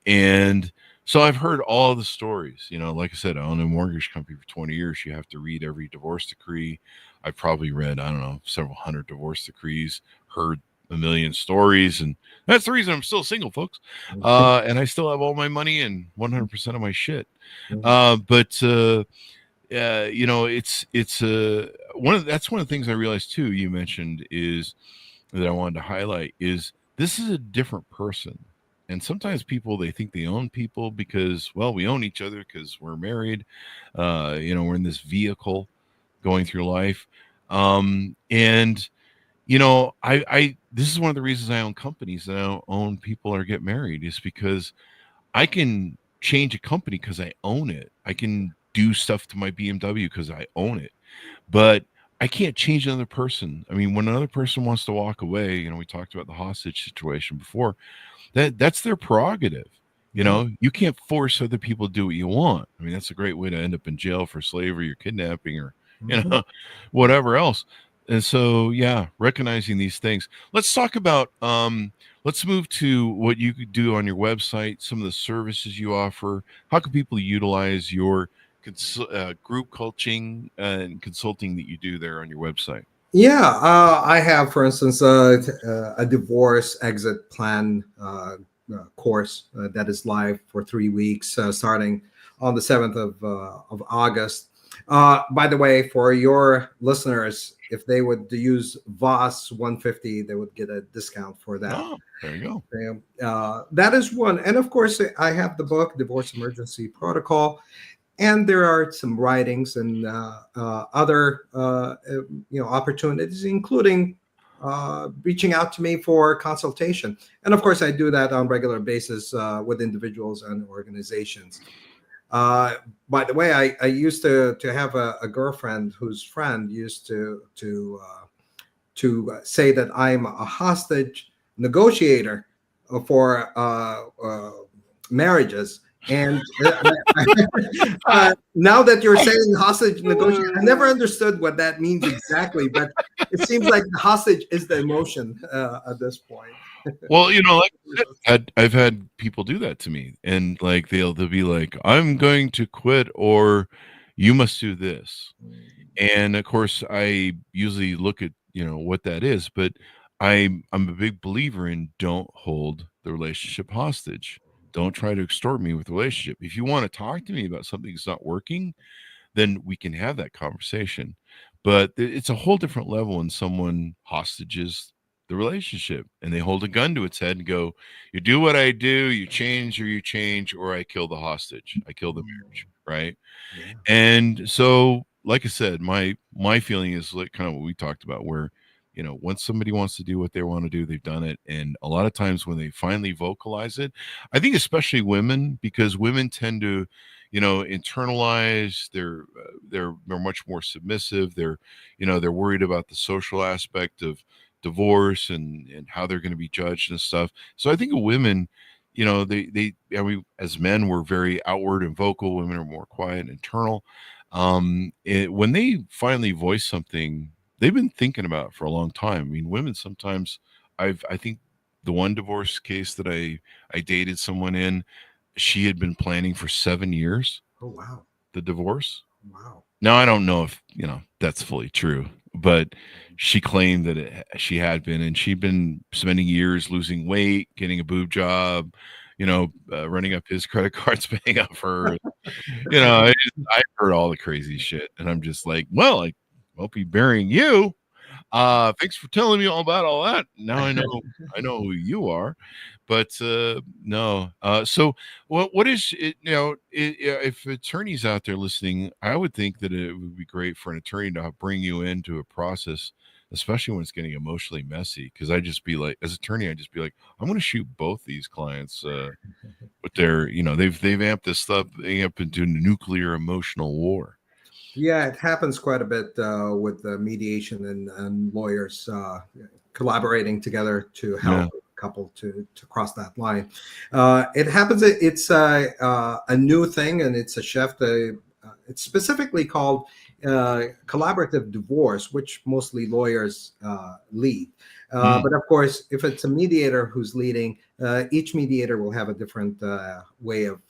And so I've heard all the stories. Like I said, I own a mortgage company for 20 years. You have to read every divorce decree. I've probably read, I don't know, several hundred divorce decrees, heard a million stories. And that's the reason I'm still single, folks. And I still have all my money and 100% of my shit. But it's that's one of the things I realized too, you mentioned, is that I wanted to highlight, is this is a different person. And sometimes people, they think they own people because, well, we own each other because we're married. We're in this vehicle going through life. This is one of the reasons I own companies, that I don't own people or get married, is because I can change a company because I own it. I can do stuff to my BMW because I own it. But I can't change another person. I mean, when another person wants to walk away, we talked about the hostage situation before. That's their prerogative. You can't force other people to do what you want. I mean, that's a great way to end up in jail for slavery or kidnapping or whatever else. And so, yeah, recognizing these things. Let's talk about. Let's move to what you could do on your website. Some of the services you offer. How can people utilize your group coaching and consulting that you do there on your website? Yeah, I have, for instance, a divorce exit plan course that is live for 3 weeks, starting on the 7th of August. By the way, for your listeners, if they would use Voss 150, they would get a discount for that. Oh, there you go. That is one. And of course, I have the book, Divorce Emergency Protocol. And there are some writings and other opportunities, including reaching out to me for consultation. And of course, I do that on a regular basis with individuals and organizations. By the way, I used to have a girlfriend whose friend used to say that I'm a hostage negotiator for marriages. And now that you're saying hostage negotiation, I never understood what that means exactly, but it seems like the hostage is the emotion at this point. Well, I've had people do that to me, and like they'll be like, "I'm going to quit," or "You must do this," and of course, I usually look at what that is, but I'm a big believer in don't hold the relationship hostage. Don't try to extort me with the relationship. If you want to talk to me about something that's not working, then we can have that conversation. But it's a whole different level when someone hostages the relationship and they hold a gun to its head and go, "You do what I do, you change, or I kill the hostage. I kill the marriage." Right. Yeah. And so, like I said, my feeling is like kind of what we talked about, where once somebody wants to do what they want to do, they've done it. And a lot of times when they finally vocalize it, I think especially women, because women tend to, internalize, they're much more submissive. They're worried about the social aspect of divorce and how they're going to be judged and stuff. So I think women, as men, we're very outward and vocal. Women are more quiet and internal. When they finally voice something they've been thinking about it for a long time. I mean, women sometimes, I think the one divorce case that I dated someone in, she had been planning for 7 years. Oh, wow. The divorce. Wow. Now, I don't know if, that's fully true, but she claimed that she had been, and she'd been spending years losing weight, getting a boob job, running up his credit cards, paying up for, I heard all the crazy shit. And I'm just like, well, I won't be burying you. Thanks for telling me all about all that. Now I know who you are. But no. So what is it? If attorneys out there listening, I would think that it would be great for an attorney to bring you into a process, especially when it's getting emotionally messy. Because I just be like, as attorney, I just be like, I'm going to shoot both these clients with their, they've amped this stuff up into nuclear emotional war. Yeah, it happens quite a bit with mediation and lawyers collaborating together to help a couple to cross that line. It happens. It's a new thing, and it's a shift. It's specifically called collaborative divorce, which mostly lawyers lead. But of course, if it's a mediator who's leading, each mediator will have a different way of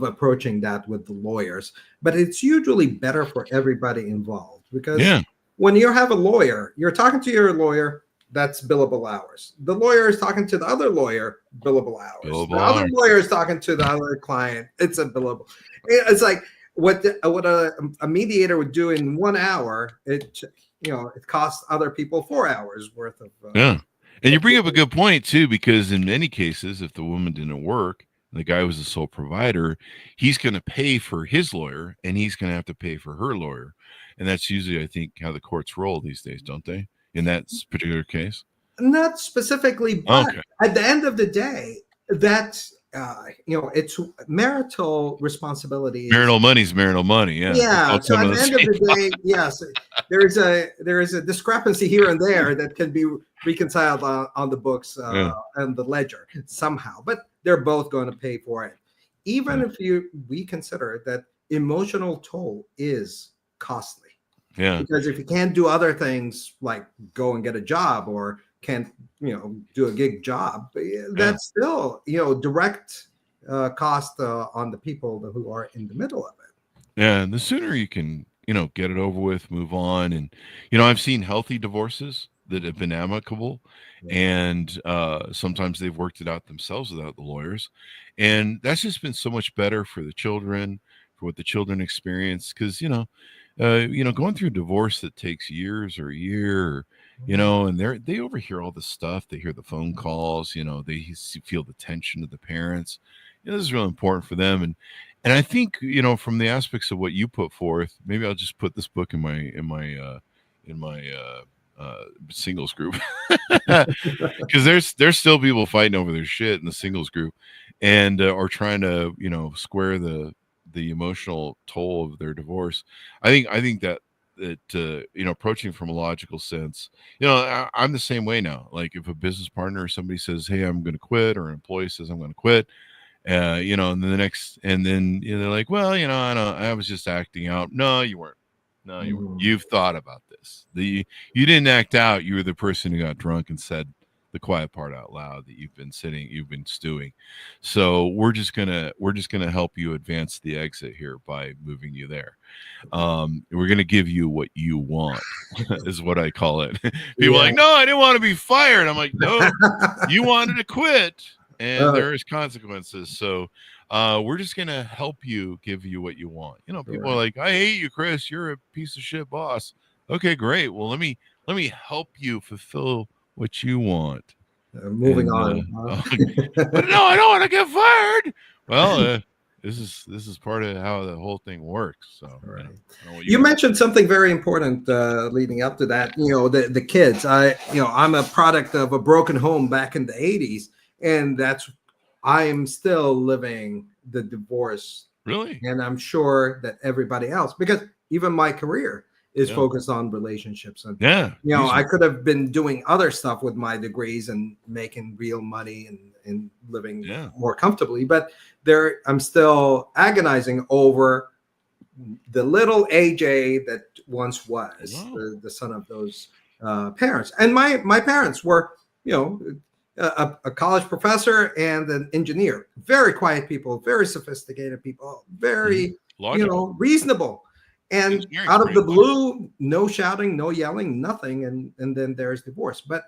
approaching that with the lawyers. But it's usually better for everybody involved, because when you have a lawyer, you're talking to your lawyer, that's billable hours. The lawyer is talking to the other lawyer, billable hours. The other lawyer is talking to the other client, it's a billable. It's like what a mediator would do in 1 hour, it costs other people 4 hours worth of. And you bring up a good point too, because in many cases, if the woman didn't work, the guy was the sole provider, he's going to pay for his lawyer and he's going to have to pay for her lawyer. And that's usually, I think, how the courts roll these days, don't they? In that particular case? Not specifically, but at the end of the day, that's, it's marital responsibility. Marital money's marital money, yeah. Yeah, so at the end of the day, yes, there is a discrepancy here and there that can be reconciled on the books and the ledger somehow, but they're both going to pay for it. Even if we consider that emotional toll is costly. Yeah. Because if you can't do other things like go and get a job or can't, do a gig job, that's still, direct cost on the people who are in the middle of it. Yeah. And the sooner you can, get it over with, move on. And, I've seen healthy divorces that have been amicable, and sometimes they've worked it out themselves without the lawyers. And that's just been so much better for the children, for what the children experience. Because, going through a divorce that takes years or a year, and they overhear all the stuff. They hear the phone calls, they feel the tension of the parents. This is really important for them. And I think, from the aspects of what you put forth, maybe I'll just put this book in my singles group, because there's still people fighting over their shit in the singles group, and or trying to square the emotional toll of their divorce. I think that approaching from a logical sense, I'm the same way now. Like if a business partner or somebody says, "Hey, I'm going to quit," or an employee says, "I'm going to quit," and then they're like, "Well, I was just acting out." No, you weren't. No, you weren't. You've thought about this. You didn't act out. You were the person who got drunk and said the quiet part out loud that you've been stewing. So we're just gonna help you advance the exit here by moving you there. We're gonna give you what you want, is what I call it. People are like, "No, I didn't want to be fired." I'm like, "No, you wanted to quit, and there's consequences. So we're just gonna help you, give you what you want." People are like, "I hate you, Chris. You're a piece of shit boss." Okay, great. Well, let me help you fulfill what you want. Moving on. But no, I don't want to get fired. Well, this is part of how the whole thing works. So you mentioned something very important leading up to that. The kids. I'm a product of a broken home back in the 80s, and I am still living the divorce. Really? And I'm sure that everybody else, because even my career is focused on relationships. And, I could have been doing other stuff with my degrees and making real money and living more comfortably. But I'm still agonizing over the little AJ that once was the son of those parents. And my parents were, a college professor and an engineer, very quiet people, very sophisticated people, very, reasonable. And out of the blue, no shouting, no yelling, nothing. And then there's divorce. But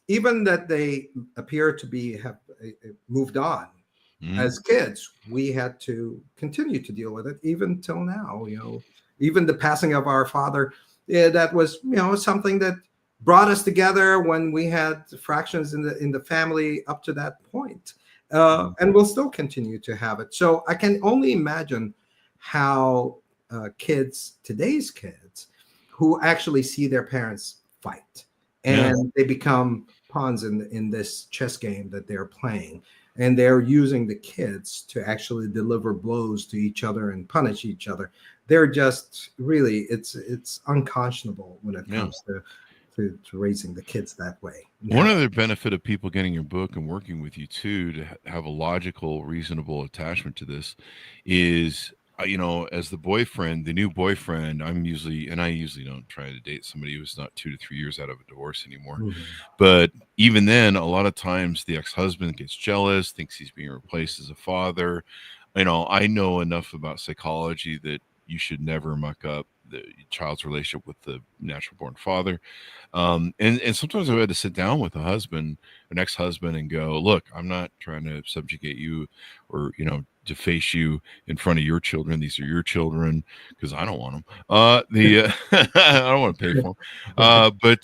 even that they appear to have moved on as kids, we had to continue to deal with it even till now. Even the passing of our father, that was, something that brought us together when we had fractions in the family up to that point. And we'll still continue to have it. So I can only imagine how today's kids who actually see their parents fight and they become pawns in this chess game that they're playing, and they're using the kids to actually deliver blows to each other and punish each other. They're just really, it's unconscionable when it comes to raising the kids that way. One other benefit of people getting your book and working with you too, to have a logical, reasonable attachment to this, is as the new boyfriend, I usually don't try to date somebody who's not 2 to 3 years out of a divorce anymore. But even then, a lot of times the ex-husband gets jealous, thinks he's being replaced as a father. I know enough about psychology that you should never muck up the child's relationship with the natural born father. And sometimes I've had to sit down with an ex-husband, and go, "Look, I'm not trying to subjugate you or, deface you in front of your children. These are your children," because I don't want them. I don't want to pay for them. But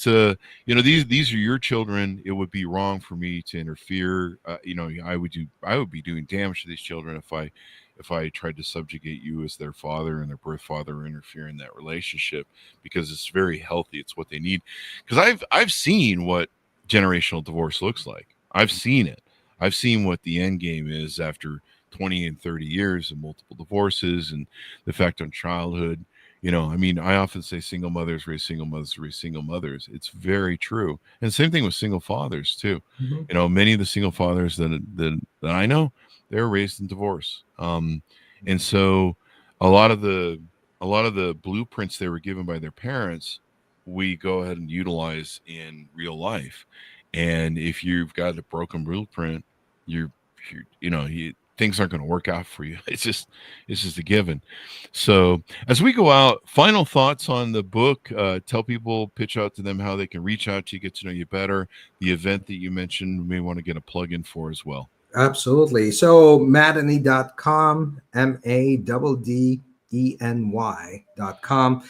these are your children. It would be wrong for me to interfere. I would be doing damage to these children if I tried to subjugate you as their father and their birth father, or interfere in that relationship, because it's very healthy. It's what they need. Because I've seen what generational divorce looks like. I've seen it. I've seen what the end game is after 20 and 30 years of multiple divorces, and the effect on childhood. I mean, I often say single mothers raise single mothers raise single mothers. It's very true. And same thing with single fathers too. Mhm. Many of the single fathers that I know, they were raised in divorce. And so a lot of the blueprints they were given by their parents, we go ahead and utilize in real life. And if you've got a broken blueprint, things aren't going to work out for you. It's just a given. So as we go out, final thoughts on the book. Tell people, pitch out to them how they can reach out to you, get to know you better. The event that you mentioned, we may want to get a plug in for as well. Absolutely. So Maddeny.com, MADDENY.com.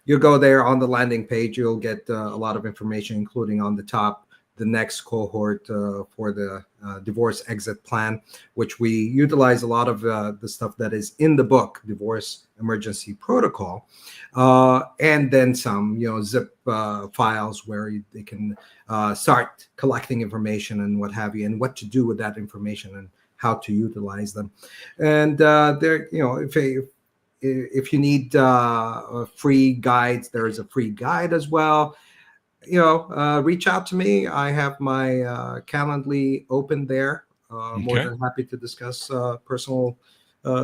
You'll go there on the landing page. You'll get a lot of information, including on the top, the next cohort for the divorce exit plan, which we utilize a lot of the stuff that is in the book, Divorce Emergency Protocol, and then some, zip files where they can start collecting information and what have you, and what to do with that information and how to utilize them. And there, if you need free guides, there is a free guide as well. Reach out to me. I have my Calendly open there. More than happy to discuss personal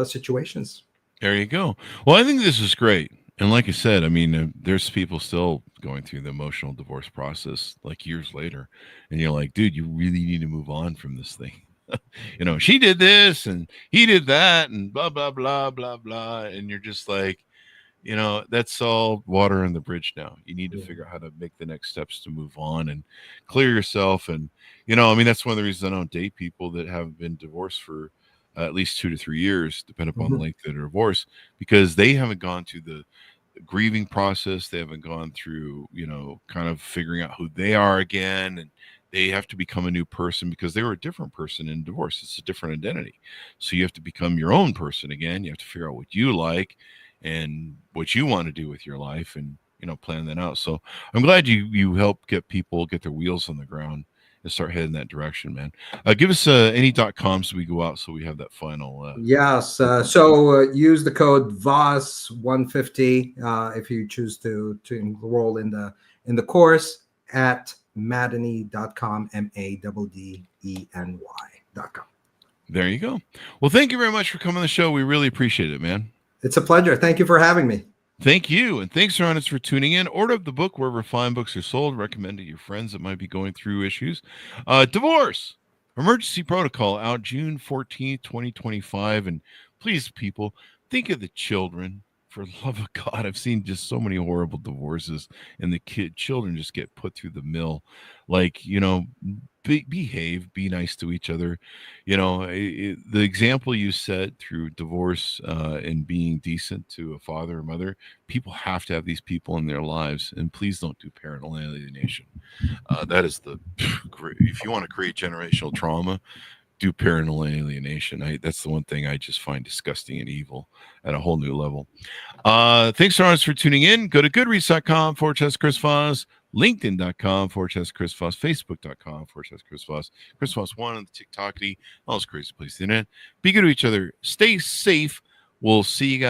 situations. There you go. Well, I think this is great. And like I said, I mean, there's people still going through the emotional divorce process like years later. And you're like, dude, you really need to move on from this thing. She did this and he did that and blah, blah, blah, blah, blah. And you're just like, that's all water on the bridge now. You need to figure out how to make the next steps to move on and clear yourself. And, that's one of the reasons I don't date people that have been divorced for at least 2 to 3 years, depending upon the length of their divorce, because they haven't gone through the grieving process. They haven't gone through, kind of figuring out who they are again. And they have to become a new person because they were a different person in divorce. It's a different identity. So you have to become your own person again. You have to figure out what you like and what you want to do with your life and, plan that out. So I'm glad you help get people get their wheels on the ground and start heading that direction, man. Give us any .com so we go out so we have that final. Yes. So use the code VOSS 150 if you choose to enroll in the course at Maddeny.com, MADDENY.com. There you go. Well, thank you very much for coming on the show. We really appreciate it, man. It's a pleasure. Thank you for having me. Thank you. And thanks, Ernest, for tuning in. Order up the book wherever fine books are sold. Recommend it to your friends that might be going through issues. Divorce Emergency Protocol out June 14th, 2025. And please, people, think of the children. For the love of God, I've seen just so many horrible divorces, and the children just get put through the mill. Like, behave, be nice to each other. The example you set through divorce and being decent to a father or mother, people have to have these people in their lives, and please don't do parental alienation. That is if you want to create generational trauma, do parental alienation. That's the one thing I just find disgusting and evil at a whole new level. Thanks for tuning in. Go to goodreads.com/Chris Voss, LinkedIn.com/Chris Voss, Facebook.com/Chris Voss, Chris Voss 1 on the TikTok, all those crazy places. Be good to each other. Stay safe. We'll see you guys.